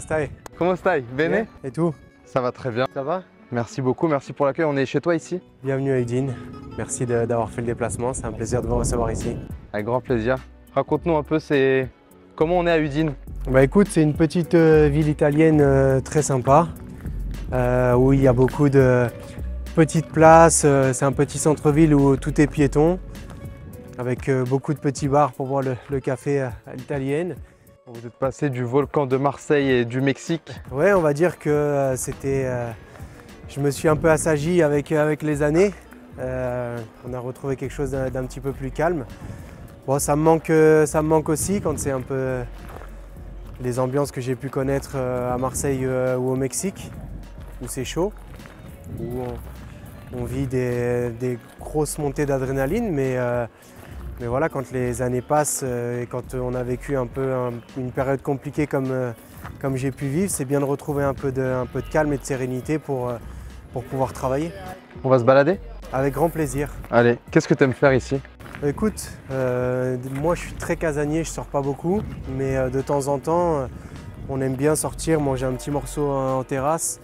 stai? Comment stai? Bene? Bien. Et tout? Ça va très bien. Ça va? Merci beaucoup, merci pour l'accueil. On est chez toi ici? Bienvenue à Udine. Merci d'avoir fait le déplacement, c'est un plaisir de vous recevoir ici. Avec grand plaisir. Raconte-nous un peu, comment on est à Udine? Bah écoute, c'est une petite ville italienne très sympa, où il y a beaucoup de petites places. C'est un petit centre-ville où tout est piéton, avec beaucoup de petits bars pour boire le café à l'italienne. Vous êtes passé du volcan de Marseille et du Mexique. Ouais, on va dire que je me suis un peu assagi avec les années. On a retrouvé quelque chose d'un petit peu plus calme. Bon, ça me manque aussi quand c'est un peu les ambiances que j'ai pu connaître à Marseille ou au Mexique, où c'est chaud, où on vit des grosses montées d'adrénaline, mais voilà, quand les années passent et quand on a vécu un peu une période compliquée comme j'ai pu vivre, c'est bien de retrouver un peu de calme et de sérénité pour pouvoir travailler. On va se balader? Avec grand plaisir. Allez, qu'est-ce que tu aimes faire ici? Écoute, moi je suis très casanier, je sors pas beaucoup, mais de temps en temps, on aime bien sortir, manger un petit morceau en terrasse.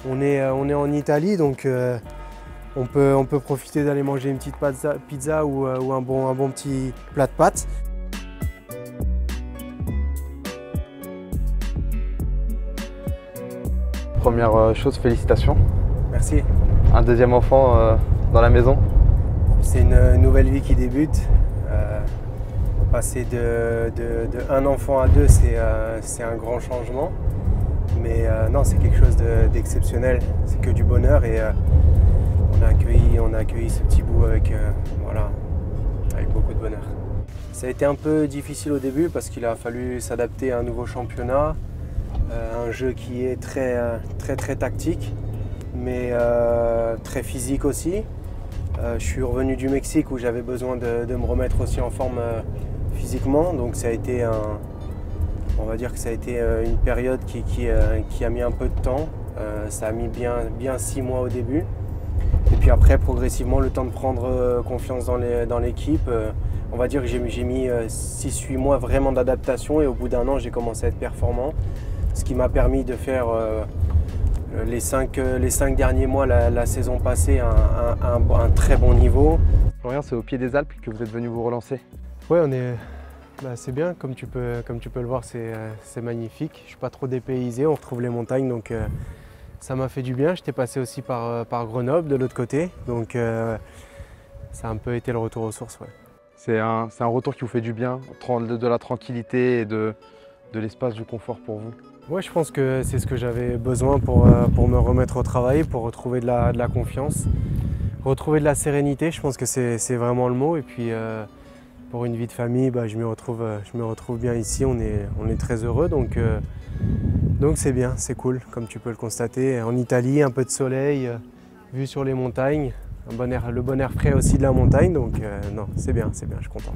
On est en Italie, donc on peut profiter d'aller manger une petite pizza ou un bon petit plat de pâtes. Première chose, félicitations. Merci. Un deuxième enfant dans la maison. C'est une nouvelle vie qui débute. Passer de un enfant à deux, c'est un grand changement. Mais non, c'est quelque chose d'exceptionnel. C'est que du bonheur et on a accueilli ce petit bout avec beaucoup de bonheur. Ça a été un peu difficile au début parce qu'il a fallu s'adapter à un nouveau championnat, un jeu qui est très tactique, mais très physique aussi. Je suis revenu du Mexique où j'avais besoin de me remettre aussi en forme physiquement, donc ça a été on va dire que ça a été une période qui a mis un peu de temps. Ça a mis bien 6 mois au début. Et puis après, progressivement, le temps de prendre confiance dans l'équipe. On va dire que j'ai mis 6-8 mois vraiment d'adaptation et au bout d'un an, j'ai commencé à être performant. Ce qui m'a permis de faire les 5 derniers mois, la saison passée, un très bon niveau. Florian, c'est au pied des Alpes que vous êtes venu vous relancer? Oui, c'est bien, comme tu peux le voir, c'est magnifique. Je ne suis pas trop dépaysé, on retrouve les montagnes, donc ça m'a fait du bien. J'étais passé aussi par Grenoble de l'autre côté, donc ça a un peu été le retour aux sources. Ouais. C'est un retour qui vous fait du bien, de la tranquillité et de l'espace du confort pour vous? Oui, je pense que c'est ce que j'avais besoin pour me remettre au travail, pour retrouver de la confiance, retrouver de la sérénité. Je pense que c'est vraiment le mot. Et puis pour une vie de famille, je me retrouve bien ici. On est très heureux, donc c'est bien, c'est cool, comme tu peux le constater. En Italie, un peu de soleil, vue sur les montagnes, le bon air frais aussi de la montagne. Donc non, c'est bien, je suis content.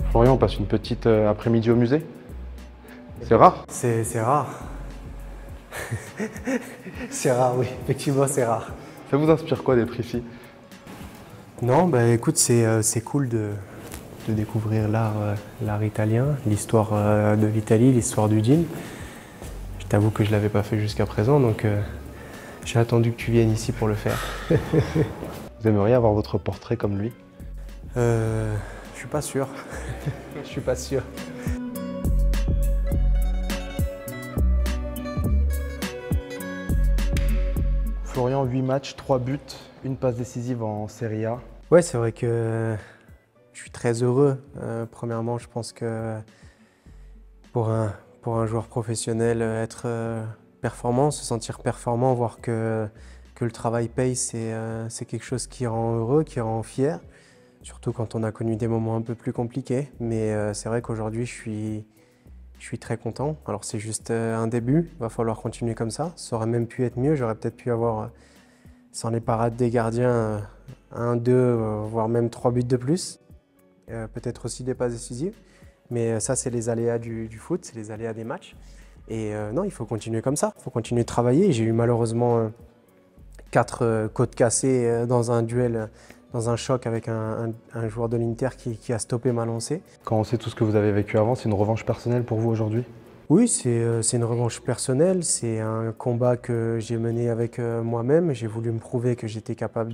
Florian, on passe une petite après-midi au musée. C'est rare? C'est rare. C'est rare, oui. Effectivement, c'est rare. Ça vous inspire quoi d'être ici? Non, écoute, c'est cool de découvrir l'art italien, l'histoire de l'Italie, l'histoire d'Udine. Je t'avoue que je ne l'avais pas fait jusqu'à présent, donc j'ai attendu que tu viennes ici pour le faire. Vous aimeriez avoir votre portrait comme lui? Je suis pas sûr. Je suis pas sûr. Florian, 8 matchs, 3 buts, une passe décisive en Serie A. Ouais, c'est vrai que je suis très heureux. Premièrement, je pense que pour un joueur professionnel, être performant, se sentir performant, voir que le travail paye, c'est quelque chose qui rend heureux, qui rend fier. Surtout quand on a connu des moments un peu plus compliqués. Mais c'est vrai qu'aujourd'hui, je suis très content. Alors c'est juste un début, il va falloir continuer comme ça. Ça aurait même pu être mieux, j'aurais peut-être pu avoir, sans les parades des gardiens, 1, 2, voire même 3 buts de plus. Peut-être aussi des passes décisives. Mais ça, c'est les aléas du foot, c'est les aléas des matchs. Et non, il faut continuer comme ça, il faut continuer de travailler. J'ai eu malheureusement 4 côtes cassées dans un duel dans un choc avec un joueur de l'Inter qui a stoppé ma lancée. Quand on sait tout ce que vous avez vécu avant, c'est une revanche personnelle pour vous aujourd'hui? Oui, c'est une revanche personnelle, c'est un combat que j'ai mené avec moi-même. J'ai voulu me prouver que j'étais capable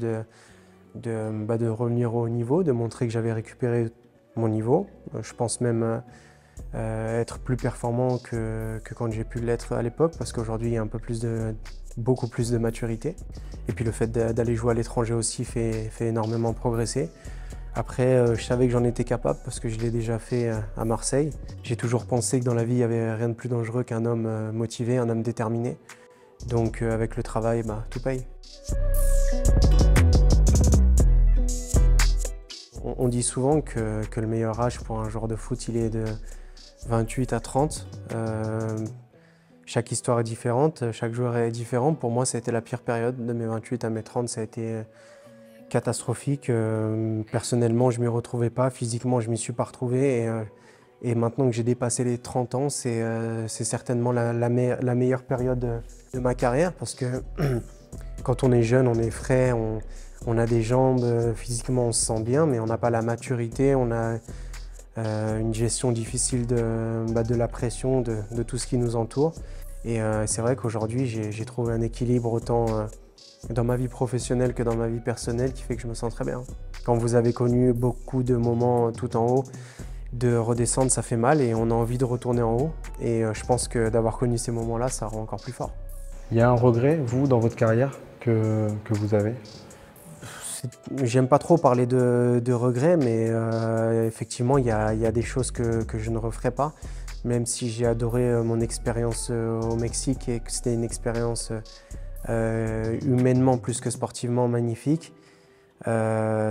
de revenir au haut niveau, de montrer que j'avais récupéré mon niveau. Je pense même être plus performant que quand j'ai pu l'être à l'époque, parce qu'aujourd'hui il y a beaucoup plus de maturité. Et puis le fait d'aller jouer à l'étranger aussi fait énormément progresser. Après, je savais que j'en étais capable parce que je l'ai déjà fait à Marseille. J'ai toujours pensé que dans la vie, il n'y avait rien de plus dangereux qu'un homme motivé, un homme déterminé. Donc avec le travail, tout paye. On dit souvent que le meilleur âge pour un joueur de foot, il est de 28 à 30. Chaque histoire est différente, chaque joueur est différent. Pour moi, ça a été la pire période. De mes 28 à mes 30, ça a été catastrophique. Personnellement, je ne m'y retrouvais pas. Physiquement, je ne m'y suis pas retrouvé. Et maintenant que j'ai dépassé les 30 ans, c'est certainement la meilleure période de ma carrière. Parce que quand on est jeune, on est frais, on a des jambes, physiquement on se sent bien, mais on n'a pas la maturité, on a une gestion difficile de la pression, de tout ce qui nous entoure. Et c'est vrai qu'aujourd'hui, j'ai trouvé un équilibre autant dans ma vie professionnelle que dans ma vie personnelle qui fait que je me sens très bien. Quand vous avez connu beaucoup de moments tout en haut, de redescendre, ça fait mal et on a envie de retourner en haut. Et je pense que d'avoir connu ces moments-là, ça rend encore plus fort. Il y a un regret, vous, dans votre carrière, que vous avez? J'aime pas trop parler de regrets, mais effectivement, il y a des choses que je ne referai pas. Même si j'ai adoré mon expérience au Mexique et que c'était une expérience humainement plus que sportivement magnifique.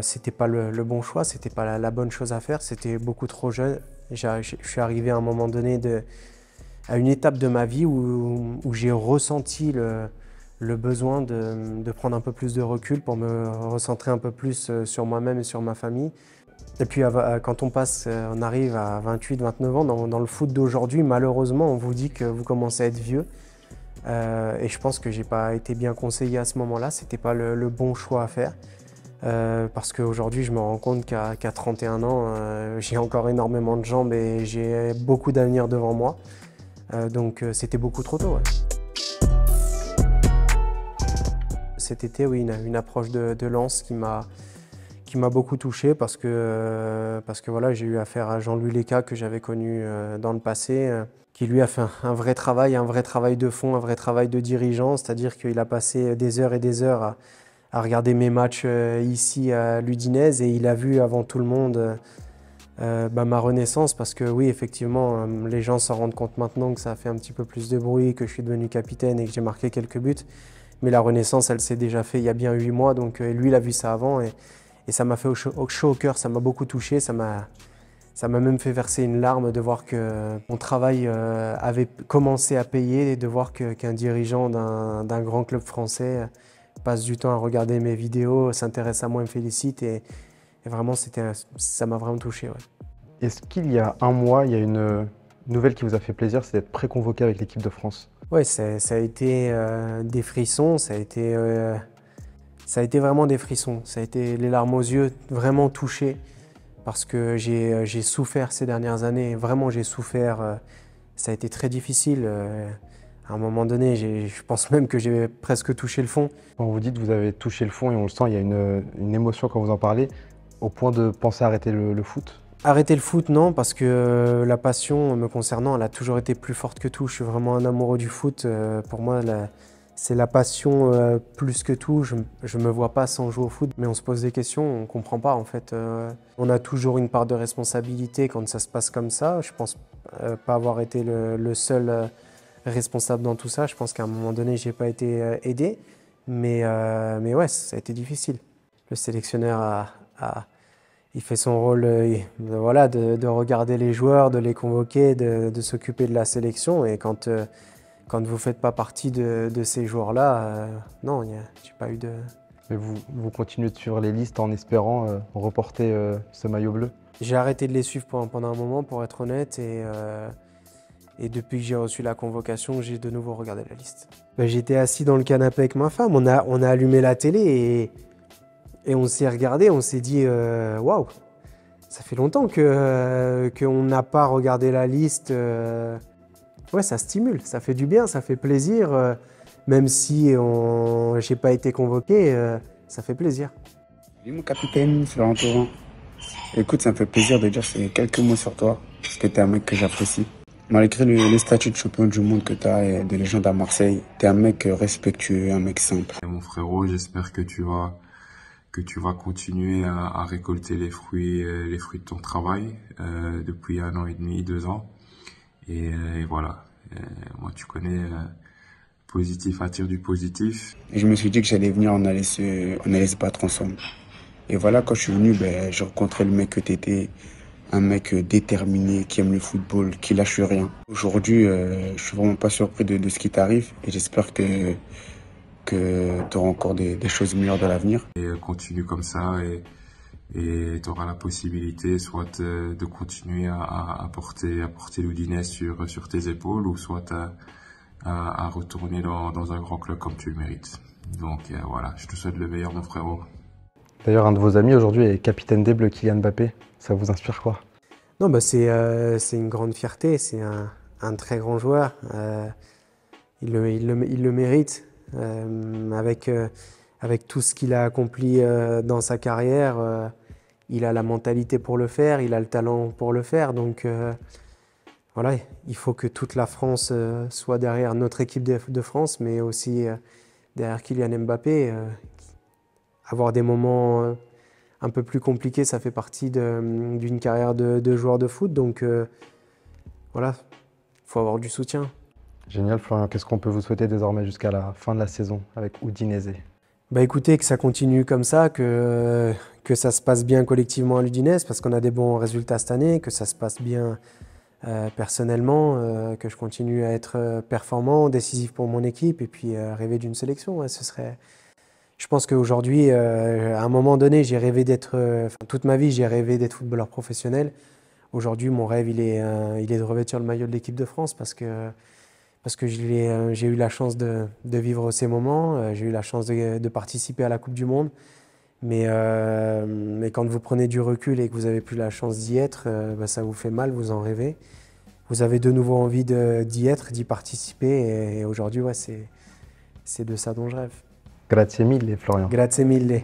C'était pas le bon choix, c'était pas la bonne chose à faire, c'était beaucoup trop jeune. Je suis arrivé à un moment donné à une étape de ma vie où j'ai ressenti le besoin de prendre un peu plus de recul pour me recentrer un peu plus sur moi-même et sur ma famille. Et puis quand on arrive à 28, 29 ans, dans le foot d'aujourd'hui, malheureusement, on vous dit que vous commencez à être vieux. Et je pense que j'ai pas été bien conseillé à ce moment-là, c'était pas le bon choix à faire. Parce qu'aujourd'hui, je me rends compte qu'à 31 ans, j'ai encore énormément de jambes et j'ai beaucoup d'avenir devant moi. Donc c'était beaucoup trop tôt. Ouais. Cet été, oui, une approche de Lens qui m'a beaucoup touché parce que voilà, j'ai eu affaire à Jean-Louis Léca que j'avais connu dans le passé, qui lui a fait un vrai travail de fond, un vrai travail de dirigeant, c'est-à-dire qu'il a passé des heures et des heures à regarder mes matchs ici à l'Udinese et il a vu avant tout le monde ma renaissance parce que oui, effectivement, les gens s'en rendent compte maintenant que ça a fait un petit peu plus de bruit, que je suis devenu capitaine et que j'ai marqué quelques buts. Mais la renaissance, elle s'est déjà faite il y a bien 8 mois, donc lui, il a vu ça avant et ça m'a fait chaud au cœur, ça m'a beaucoup touché, ça m'a même fait verser une larme de voir que mon travail avait commencé à payer et de voir qu'un dirigeant d'un grand club français passe du temps à regarder mes vidéos, s'intéresse à moi, me félicite et vraiment, ça m'a vraiment touché. Ouais. Est-ce qu'il y a un mois, il y a une nouvelle qui vous a fait plaisir, c'est d'être préconvoqué avec l'équipe de France? Oui, ça a été des frissons, ça a été vraiment des frissons, ça a été les larmes aux yeux, vraiment touché, parce que j'ai souffert ces dernières années, vraiment j'ai souffert, ça a été très difficile. À un moment donné, je pense même que j'ai presque touché le fond. Quand vous dites que vous avez touché le fond et on le sent, il y a une émotion quand vous en parlez, au point de penser à arrêter le foot? Arrêter le foot, non, parce que la passion me concernant, elle a toujours été plus forte que tout. Je suis vraiment un amoureux du foot. Pour moi, c'est la passion plus que tout. Je ne me vois pas sans jouer au foot, mais on se pose des questions, on ne comprend pas en fait. On a toujours une part de responsabilité quand ça se passe comme ça. Je ne pense pas avoir été le seul responsable dans tout ça. Je pense qu'à un moment donné, je n'ai pas été aidé. Mais ouais, ça a été difficile. Le sélectionneur il fait son rôle voilà, de regarder les joueurs, de les convoquer, de s'occuper de la sélection. Et quand vous ne faites pas partie de ces joueurs-là, non, j'ai pas eu de... Mais vous continuez de suivre les listes en espérant reporter ce maillot bleu? J'ai arrêté de les suivre pendant un moment, pour être honnête. Et depuis que j'ai reçu la convocation, j'ai de nouveau regardé la liste. J'étais assis dans le canapé avec ma femme, on a allumé la télé Et on s'est regardé, on s'est dit waouh, ça fait longtemps qu'on n'a pas regardé la liste. Ouais, ça stimule, ça fait du bien, ça fait plaisir. Même si j'ai pas été convoqué, ça fait plaisir. Salut mon capitaine, Florent Thauvin. Écoute, ça me fait plaisir de dire quelques mots sur toi, parce que t'es un mec que j'apprécie. Malgré le statut de champion du monde que t'as et de légende à Marseille, t'es un mec respectueux, un mec simple. Et mon frérot, j'espère que tu vas continuer à récolter les fruits de ton travail depuis 1 an et demi, 2 ans. Et voilà, moi tu connais, positif attire du positif. Et je me suis dit que j'allais venir, on allait se battre ensemble. Et voilà, quand je suis venu, j'ai rencontré le mec que t'étais, un mec déterminé, qui aime le football, qui lâche rien. Aujourd'hui, je suis vraiment pas surpris de ce qui t'arrive et j'espère que tu auras encore des choses meilleures dans l'avenir. Et continue comme ça et tu auras la possibilité soit de continuer à porter l'Udinese sur tes épaules ou soit à retourner dans un grand club comme tu le mérites. Donc voilà, je te souhaite le meilleur mon frérot. D'ailleurs, un de vos amis aujourd'hui est capitaine des Bleus, Kylian Mbappé. Ça vous inspire quoi? Non, bah c'est une grande fierté, c'est un très grand joueur. Il le mérite. Avec tout ce qu'il a accompli dans sa carrière, il a la mentalité pour le faire, il a le talent pour le faire. Donc voilà, il faut que toute la France soit derrière notre équipe de France, mais aussi derrière Kylian Mbappé. Avoir des moments un peu plus compliqués, ça fait partie d'une carrière de joueur de foot. Donc voilà, il faut avoir du soutien. Génial Florian, qu'est-ce qu'on peut vous souhaiter désormais jusqu'à la fin de la saison avec Udinese? Bah écoutez, que ça continue comme ça, que ça se passe bien collectivement à l'Udinese parce qu'on a des bons résultats cette année, que ça se passe bien personnellement, que je continue à être performant, décisif pour mon équipe et puis rêver d'une sélection. Ouais, ce serait... Je pense qu'aujourd'hui, à un moment donné, j'ai rêvé d'être, toute ma vie, j'ai rêvé d'être footballeur professionnel. Aujourd'hui, mon rêve, il est de revêtir le maillot de l'équipe de France parce que j'ai eu la chance de vivre ces moments, j'ai eu la chance de participer à la Coupe du Monde. Mais quand vous prenez du recul et que vous n'avez plus la chance d'y être, ça vous fait mal, vous en rêvez. Vous avez de nouveau envie d'y être, d'y participer. Et aujourd'hui, ouais, c'est de ça dont je rêve. Grazie mille Florian. Grazie mille.